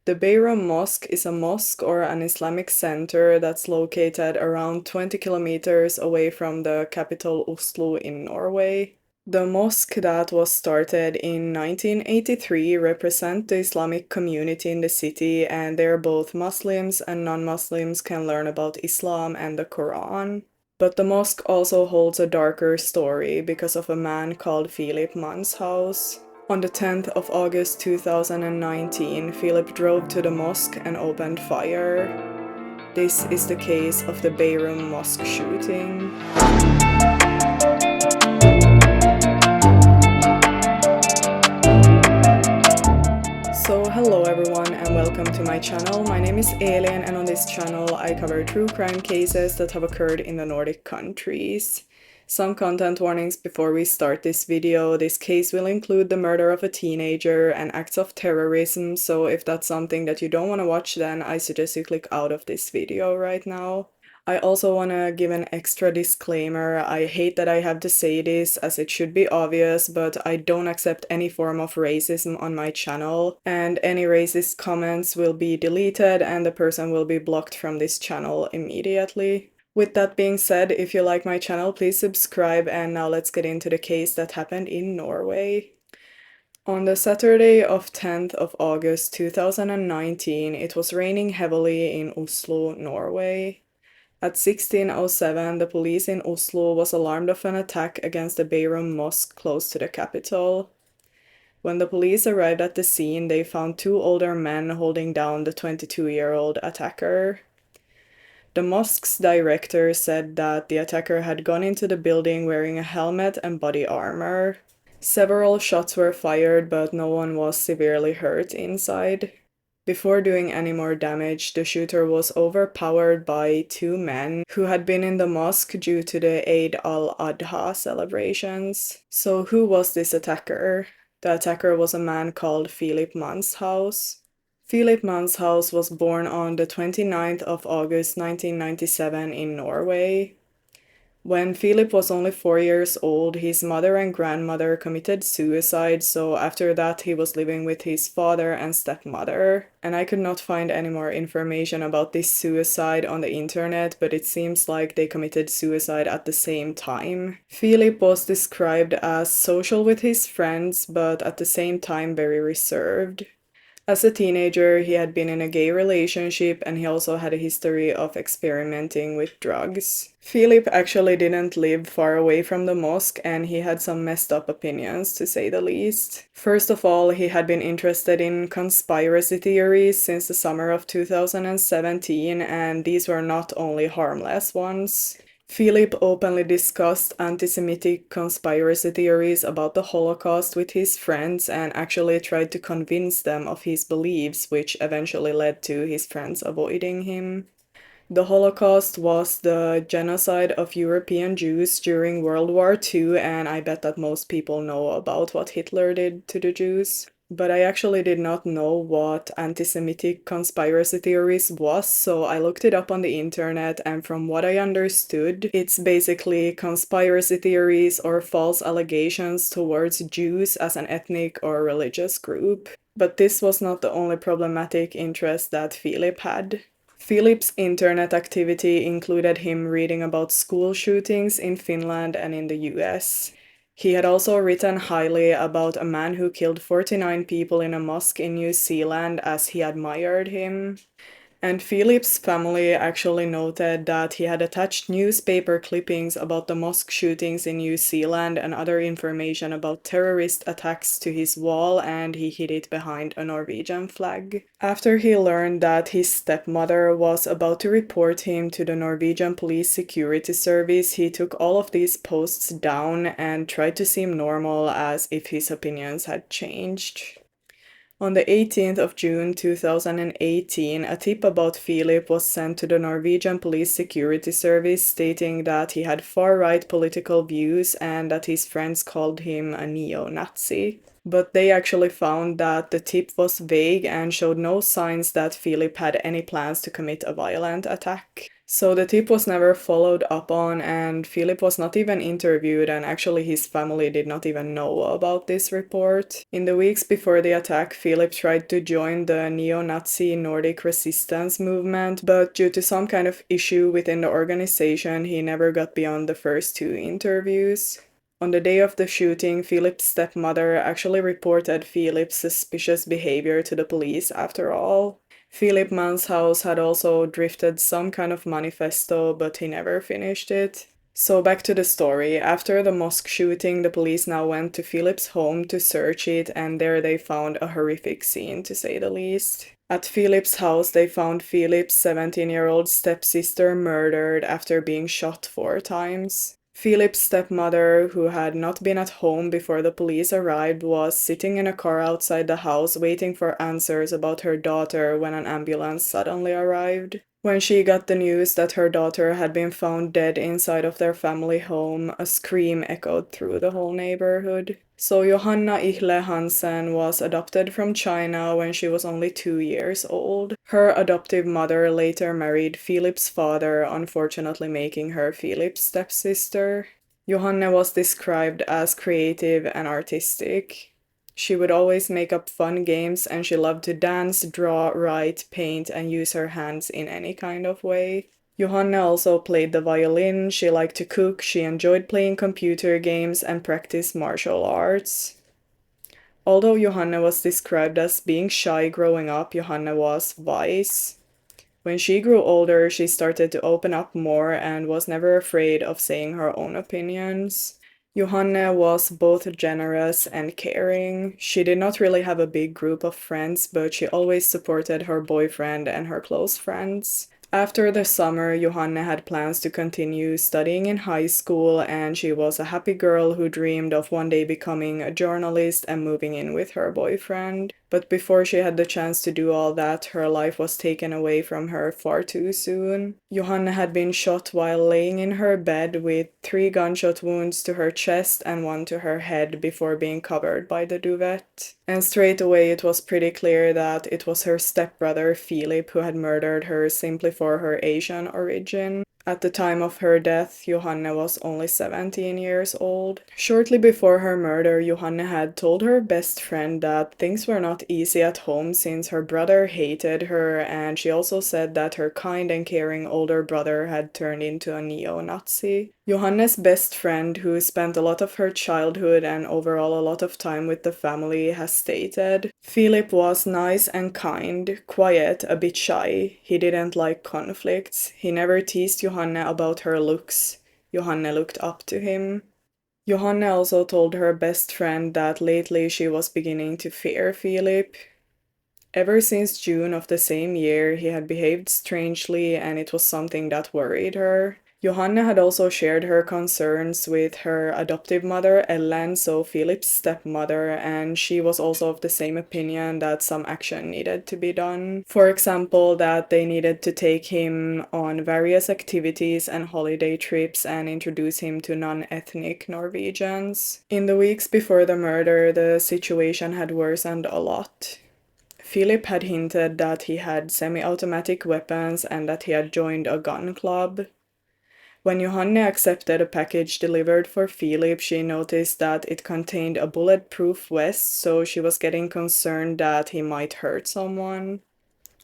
The Bærum Mosque is a mosque or an Islamic center that's located around 20 kilometers away from the capital Oslo in Norway. The mosque that was started in 1983 represents the Islamic community in the city, and there both Muslims and non-Muslims can learn about Islam and the Quran. But the mosque also holds a darker story because of a man called Philip Manshaus. On the 10th of August 2019, Philip drove to the mosque and opened fire. This is the case of the Bærum mosque shooting. So hello everyone and welcome to my channel. My name is Elin, and on this channel I cover true crime cases that have occurred in the Nordic countries. Some content warnings before we start this video. This case will include the murder of a teenager and acts of terrorism, so if that's something that you don't want to watch, then I suggest you click out of this video right now. I also want to give an extra disclaimer. I hate that I have to say this, as it should be obvious, but I don't accept any form of racism on my channel, and any racist comments will be deleted and the person will be blocked from this channel immediately. With that being said, if you like my channel, please subscribe, and now let's get into the case that happened in Norway. On the Saturday of 10th of August 2019, it was raining heavily in Oslo, Norway. At 16:07, the police in Oslo was alarmed of an attack against the Bærum mosque close to the capital. When the police arrived at the scene, they found two older men holding down the 22-year-old attacker. The mosque's director said that the attacker had gone into the building wearing a helmet and body armor. Several shots were fired, but no one was severely hurt inside. Before doing any more damage, the shooter was overpowered by two men who had been in the mosque due to the Eid al-Adha celebrations. So who was this attacker? The attacker was a man called Philip Manshaus. Philip Manshaus was born on the 29th of August 1997 in Norway. When Philip was only 4 years old, his mother and grandmother committed suicide, so after that he was living with his father and stepmother. And I could not find any more information about this suicide on the internet, but it seems like they committed suicide at the same time. Philip was described as social with his friends, but at the same time very reserved. As a teenager, he had been in a gay relationship, and he also had a history of experimenting with drugs. Philip actually didn't live far away from the mosque, and he had some messed up opinions, to say the least. First of all, he had been interested in conspiracy theories since the summer of 2017, and these were not only harmless ones. Philip openly discussed anti-Semitic conspiracy theories about the Holocaust with his friends and actually tried to convince them of his beliefs, which eventually led to his friends avoiding him. The Holocaust was the genocide of European Jews during World War II, and I bet that most people know about what Hitler did to the Jews. But I actually did not know what anti-Semitic conspiracy theories was, so I looked it up on the internet, and from what I understood, it's basically conspiracy theories or false allegations towards Jews as an ethnic or religious group. But this was not the only problematic interest that Philip had. Philip's internet activity included him reading about school shootings in Finland and in the US. He had also written highly about a man who killed 49 people in a mosque in New Zealand, as he admired him. And Philip's family actually noted that he had attached newspaper clippings about the mosque shootings in New Zealand and other information about terrorist attacks to his wall, and he hid it behind a Norwegian flag. After he learned that his stepmother was about to report him to the Norwegian Police Security Service, he took all of these posts down and tried to seem normal, as if his opinions had changed. On the 18th of June 2018, a tip about Philip was sent to the Norwegian Police Security Service stating that he had far-right political views and that his friends called him a neo-Nazi. But they actually found that the tip was vague and showed no signs that Philip had any plans to commit a violent attack. So the tip was never followed up on, and Philip was not even interviewed, and actually his family did not even know about this report. In the weeks before the attack, Philip tried to join the neo-Nazi Nordic resistance movement, but due to some kind of issue within the organization, he never got beyond the first 2 interviews. On the day of the shooting, Philip's stepmother actually reported Philip's suspicious behavior to the police after all. Philip Manshaus had also drafted some kind of manifesto, but he never finished it. So back to the story. After the mosque shooting, the police now went to Philip's home to search it, and there they found a horrific scene, to say the least. At Philip's house, they found Philip's 17-year-old stepsister murdered after being shot 4 times. Philip's stepmother, who had not been at home before the police arrived, was sitting in a car outside the house waiting for answers about her daughter when an ambulance suddenly arrived. When she got the news that her daughter had been found dead inside of their family home, a scream echoed through the whole neighborhood. So Johanne Ihle-Hansen was adopted from China when she was only 2 years old. Her adoptive mother later married Philip's father, unfortunately making her Philip's stepsister. Johanne was described as creative and artistic. She would always make up fun games, and she loved to dance, draw, write, paint, and use her hands in any kind of way. Johanne also played the violin, she liked to cook, she enjoyed playing computer games, and practiced martial arts. Although Johanne was described as being shy growing up, Johanne was wise. When she grew older, she started to open up more and was never afraid of saying her own opinions. Johanne was both generous and caring. She did not really have a big group of friends, but she always supported her boyfriend and her close friends. After the summer, Johanne had plans to continue studying in high school, and she was a happy girl who dreamed of one day becoming a journalist and moving in with her boyfriend. But before she had the chance to do all that, her life was taken away from her far too soon. Johanne had been shot while laying in her bed with 3 gunshot wounds to her chest and 1 to her head before being covered by the duvet. And straight away it was pretty clear that it was her stepbrother Philip who had murdered her simply for her Asian origin. At the time of her death, Johanne was only 17 years old. Shortly before her murder, Johanne had told her best friend that things were not easy at home since her brother hated her, and she also said that her kind and caring older brother had turned into a neo-Nazi. Johanne's best friend, who spent a lot of her childhood and overall a lot of time with the family, has stated, Philip was nice and kind, quiet, a bit shy. He didn't like conflicts. He never teased Johanne about her looks. Johanne looked up to him. Johanne also told her best friend that lately she was beginning to fear Philip. Ever since June of the same year, he had behaved strangely, and it was something that worried her. Johanne had also shared her concerns with her adoptive mother, Ellen, so Philip's stepmother, and she was also of the same opinion that some action needed to be done. For example, that they needed to take him on various activities and holiday trips and introduce him to non-ethnic Norwegians. In the weeks before the murder, the situation had worsened a lot. Philip had hinted that he had semi-automatic weapons and that he had joined a gun club. When Johanne accepted a package delivered for Philip, she noticed that it contained a bulletproof vest, so she was getting concerned that he might hurt someone.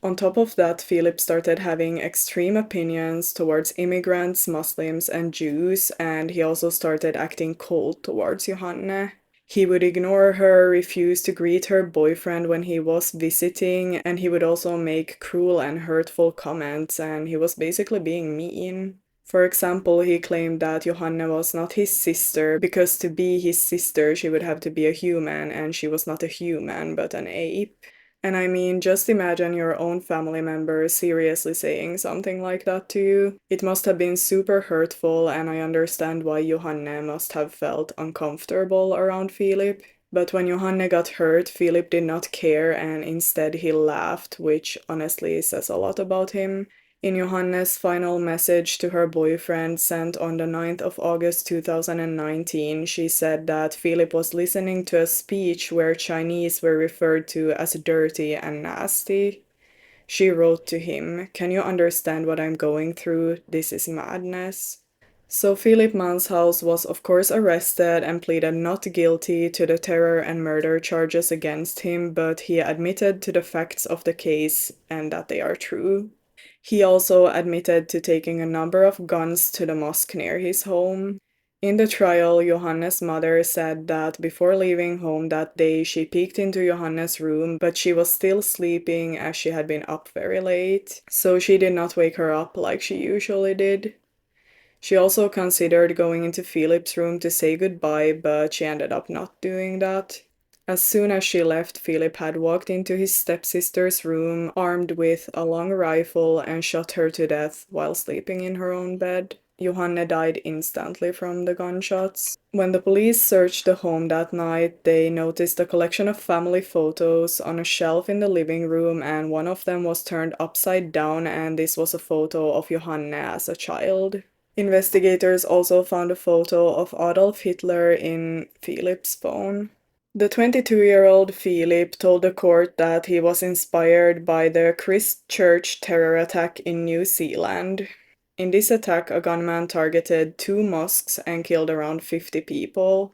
On top of that, Philip started having extreme opinions towards immigrants, Muslims, and Jews, and he also started acting cold towards Johanne. He would ignore her, refuse to greet her boyfriend when he was visiting, and he would also make cruel and hurtful comments, and he was basically being mean. For example, he claimed that Johanne was not his sister, because to be his sister she would have to be a human, and she was not a human but an ape. And I mean, just imagine your own family member seriously saying something like that to you. It must have been super hurtful, and I understand why Johanne must have felt uncomfortable around Philip. But when Johanne got hurt, Philip did not care, and instead he laughed, which honestly says a lot about him. In Johanne's final message to her boyfriend sent on the 9th of August 2019, she said that Philip was listening to a speech where Chinese were referred to as dirty and nasty. She wrote to him, "Can you understand what I'm going through? This is madness." So Philip Manshaus was of course arrested and pleaded not guilty to the terror and murder charges against him, but he admitted to the facts of the case and that they are true. He also admitted to taking a number of guns to the mosque near his home. In the trial, Johanne's mother said that before leaving home that day, she peeked into Johanne's room, but she was still sleeping as she had been up very late, so she did not wake her up like she usually did. She also considered going into Philip's room to say goodbye, but she ended up not doing that. As soon as she left, Philip had walked into his stepsister's room, armed with a long rifle, and shot her to death while sleeping in her own bed. Johanne died instantly from the gunshots. When the police searched the home that night, they noticed a collection of family photos on a shelf in the living room, and one of them was turned upside down, and this was a photo of Johanne as a child. Investigators also found a photo of Adolf Hitler in Philip's phone. The 22-year-old Philip told the court that he was inspired by the Christchurch terror attack in New Zealand. In this attack, a gunman targeted 2 mosques and killed around 50 people.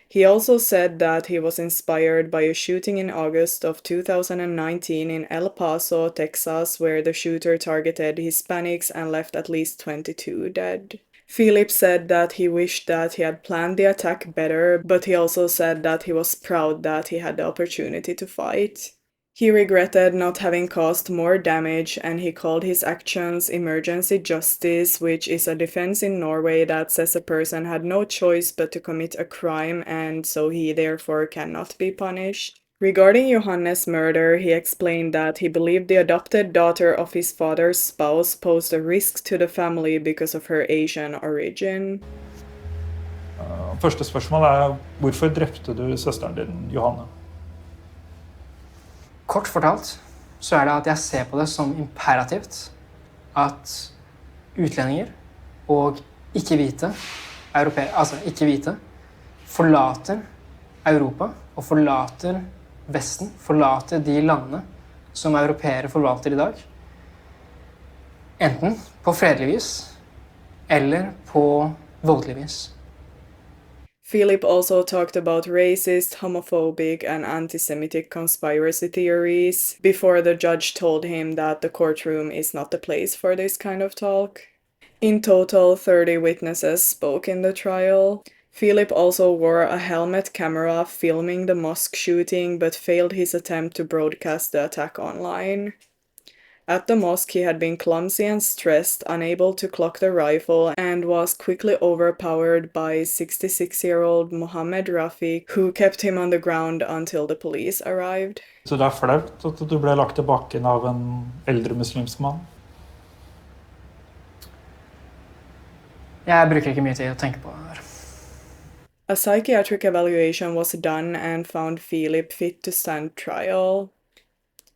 He also said that he was inspired by a shooting in August of 2019 in El Paso, Texas, where the shooter targeted Hispanics and left at least 22 dead. Philip said that he wished that he had planned the attack better, but he also said that he was proud that he had the opportunity to fight. He regretted not having caused more damage, and he called his actions emergency justice, which is a defense in Norway that says a person had no choice but to commit a crime, and so he therefore cannot be punished. Regarding Johannes' murder, he explained that he believed the adopted daughter of his father's spouse posed a risk to the family because of her Asian origin. Første spørsmål hvorfor drepte du søsteren din, Johanne? Kort fortalt så det at jeg ser på det som imperativt at utlendinger og ikke-hvite ikke-hvite forlater Europa og forlater Vesten, forlater de landene som europeere forvalter I dag, enten på fredelig vis eller på voldelig vis. Philip also talked about racist, homophobic, and anti-Semitic conspiracy theories before the judge told him that the courtroom is not the place for this kind of talk. In total, 30 witnesses spoke in the trial. Philip also wore a helmet camera filming the mosque shooting, but failed his attempt to broadcast the attack online. At the mosque, he had been clumsy and stressed, unable to clock the rifle, and was quickly overpowered by 66-year-old Mohammed Rafi, who kept him on the ground until the police arrived. Så det flaut at du ble lagt til bakken av en eldre muslimsk mann? Jeg bruker ikke mye tid å tenke på det her. A psychiatric evaluation was done and found Philip fit to stand trial.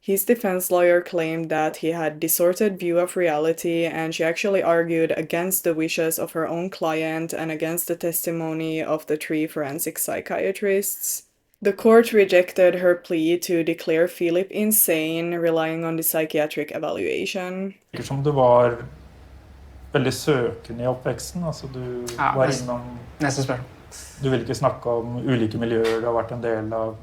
His defense lawyer claimed that he had distorted view of reality, and she actually argued against the wishes of her own client and against the testimony of the 3 forensic psychiatrists. The court rejected her plea to declare Philip insane, relying on the psychiatric evaluation. Det virker som du var veldig søkende I oppveksten, altså du var innom... Nesten spør. Du vil ikke snakke om ulike miljøer, du har vært en del av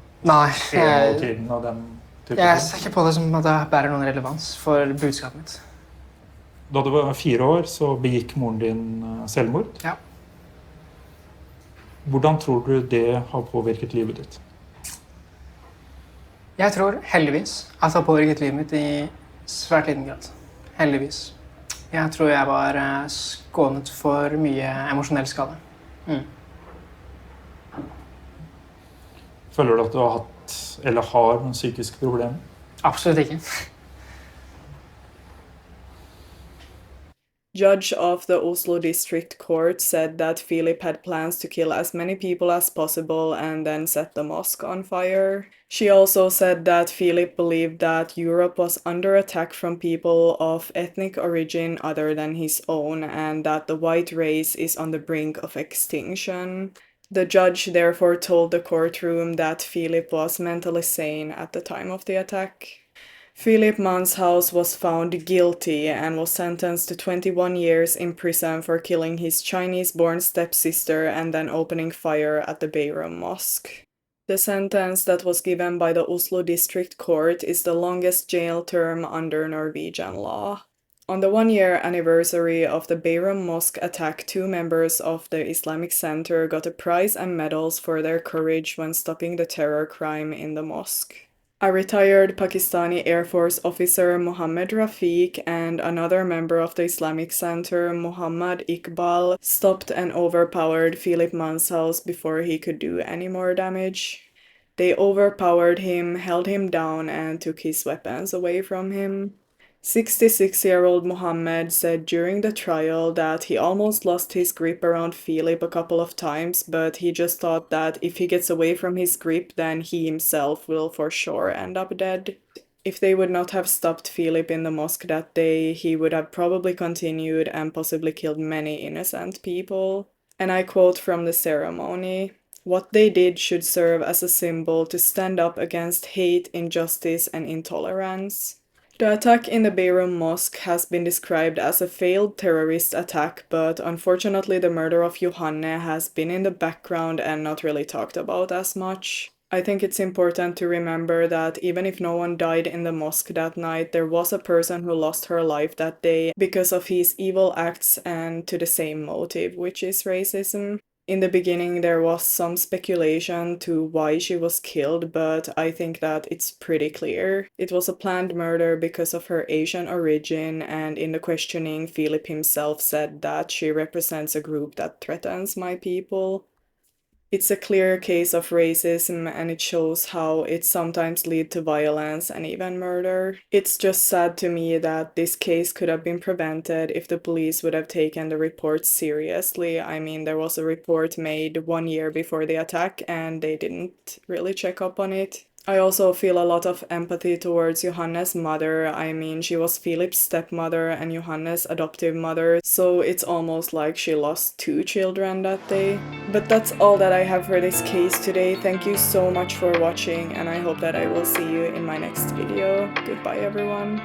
tiden og den type. Jeg ser ikke på det som at det bærer noen relevans for budskapet mitt. Da du var 4 år, så begikk moren din selvmord. Ja. Hvordan tror du det har påvirket livet ditt? Jeg tror heldigvis at det har påvirket livet mitt I svært liten grad. Heldigvis. Jeg tror jeg var skånet for mye emosjonell skade. Føler du at du har hatt, eller har noen psykiske problemer? Absolutt ikke. Judge of the Oslo District Court said that Philip had plans to kill as many people as possible and then set the mosque on fire. She also said that Philip believed that Europe was under attack from people of ethnic origin other than his own, and that the white race is on the brink of extinction. The judge therefore told the courtroom that Philip was mentally sane at the time of the attack. Philip Manshaus was found guilty and was sentenced to 21 years in prison for killing his Chinese-born stepsister and then opening fire at the Bærum mosque. The sentence that was given by the Oslo District Court is the longest jail term under Norwegian law. On the one-year anniversary of the Bærum mosque attack, 2 members of the Islamic Center got a prize and medals for their courage when stopping the terror crime in the mosque. A retired Pakistani Air Force officer, Mohammed Rafiq, and another member of the Islamic Center, Muhammad Iqbal, stopped and overpowered Philip Manshaus before he could do any more damage. They overpowered him, held him down, and took his weapons away from him. 66-year-old Mohammed said during the trial that he almost lost his grip around Philip a couple of times, but he just thought that if he gets away from his grip, then he himself will for sure end up dead. If they would not have stopped Philip in the mosque that day, he would have probably continued and possibly killed many innocent people. And I quote from the ceremony, "What they did should serve as a symbol to stand up against hate, injustice, and intolerance." The attack in the Bærum mosque has been described as a failed terrorist attack, but unfortunately the murder of Johanne has been in the background and not really talked about as much. I think it's important to remember that even if no one died in the mosque that night, there was a person who lost her life that day because of his evil acts and to the same motive, which is racism. In the beginning, there was some speculation to why she was killed, but I think that it's pretty clear. It was a planned murder because of her Asian origin, and in the questioning, Philip himself said that she represents a group that threatens my people. It's a clear case of racism, and it shows how it sometimes leads to violence and even murder. It's just sad to me that this case could have been prevented if the police would have taken the report seriously. I mean, there was a report made 1 year before the attack, and they didn't really check up on it. I also feel a lot of empathy towards Johanne's mother. I mean, she was Philip's stepmother and Johanne's adoptive mother, so it's almost like she lost 2 children that day. But that's all that I have for this case today. Thank you so much for watching, and I hope that I will see you in my next video. Goodbye, everyone.